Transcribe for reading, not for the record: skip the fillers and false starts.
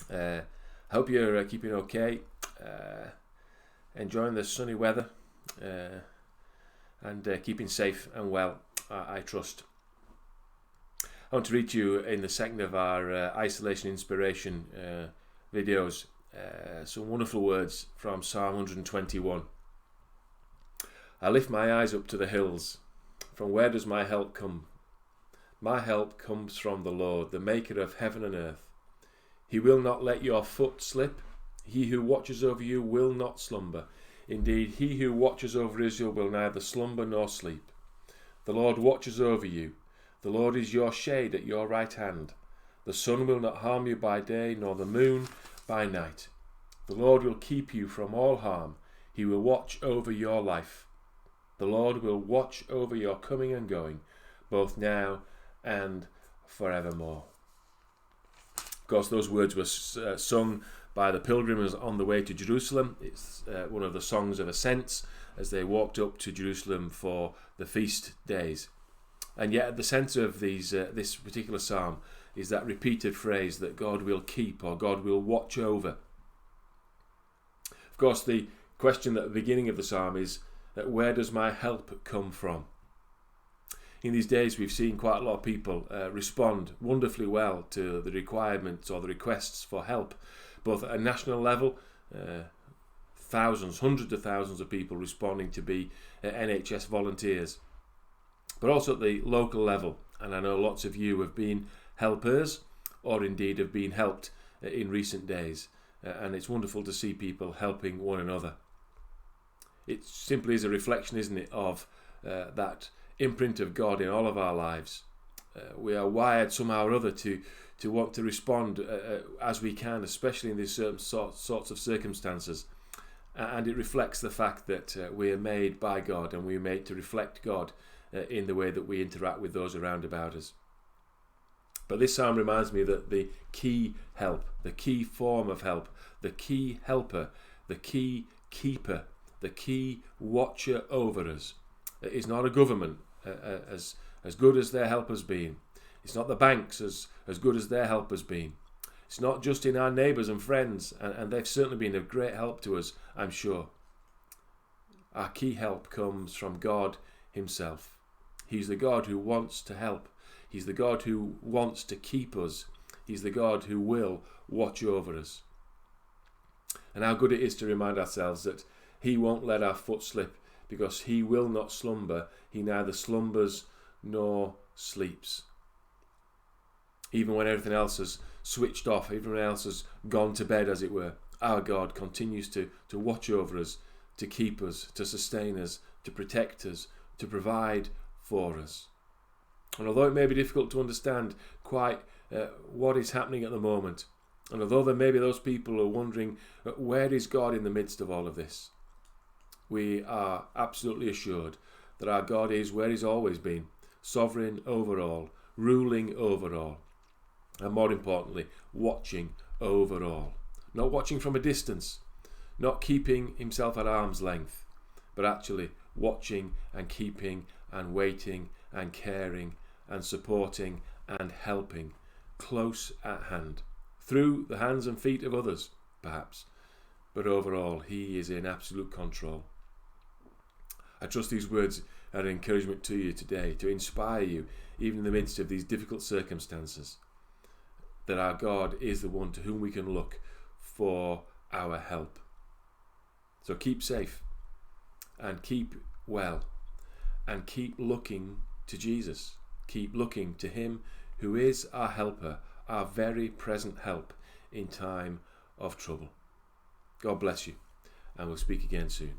Hope you're keeping okay, enjoying the sunny weather, and keeping safe and well, I trust. I want to read to you in the second of our Isolation Inspiration videos some wonderful words from Psalm 121. I lift my eyes up to the hills. From where does my help come? My help comes from the Lord, the maker of heaven and earth. He will not let your foot slip. He who watches over you will not slumber. Indeed, he who watches over Israel will neither slumber nor sleep. The Lord watches over you. The Lord is your shade at your right hand. The sun will not harm you by day, nor the moon by night. The Lord will keep you from all harm. He will watch over your life. The Lord will watch over your coming and going, both now and forevermore. Of course, those words were sung by the pilgrims on the way to Jerusalem. It's one of the songs of ascents as they walked up to Jerusalem for the feast days. And yet at the centre of this particular psalm is that repeated phrase that God will keep or God will watch over. Of course, the question at the beginning of the psalm is, where does my help come from? In these days, we've seen quite a lot of people respond wonderfully well to the requirements or the requests for help, both at a national level, thousands, hundreds of thousands of people responding to be NHS volunteers, but also at the local level. And I know lots of you have been helpers or indeed have been helped in recent days, and it's wonderful to see people helping one another. It simply is a reflection, isn't it, of that imprint of God in all of our lives. We are wired somehow or other to want to respond as we can, especially in these certain sorts of circumstances. And it reflects the fact that we are made by God and we are made to reflect God in the way that we interact with those around about us. But this psalm reminds me that the key help, the key form of help, the key helper, the key keeper, the key watcher over us is not a government, as good as their help has been. It's not the banks, as good as their help has been. It's not just in our neighbours and friends, and they've certainly been of great help to us, I'm sure. Our key help comes from God himself. He's the God who wants to help. He's the God who wants to keep us. He's the God who will watch over us. And how good it is to remind ourselves that he won't let our foot slip, because he will not slumber. He neither slumbers nor sleeps. Even when everything else has switched off, everyone else has gone to bed, as it were, our God continues to watch over us, to keep us, to sustain us, to protect us, to provide for us. And although it may be difficult to understand quite what is happening at the moment, and although there may be those people who are wondering, where is God in the midst of all of this? We are absolutely assured that our God is where he's always been, sovereign over all, ruling over all, and more importantly, watching over all. Not watching from a distance, not keeping himself at arm's length, but actually watching and keeping and waiting and caring and supporting and helping close at hand, through the hands and feet of others, perhaps, but overall, he is in absolute control. I trust these words are an encouragement to you today, to inspire you, even in the midst of these difficult circumstances, that our God is the one to whom we can look for our help. So keep safe, and keep well, and keep looking to Jesus. Keep looking to him who is our helper, our very present help in time of trouble. God bless you, and we'll speak again soon.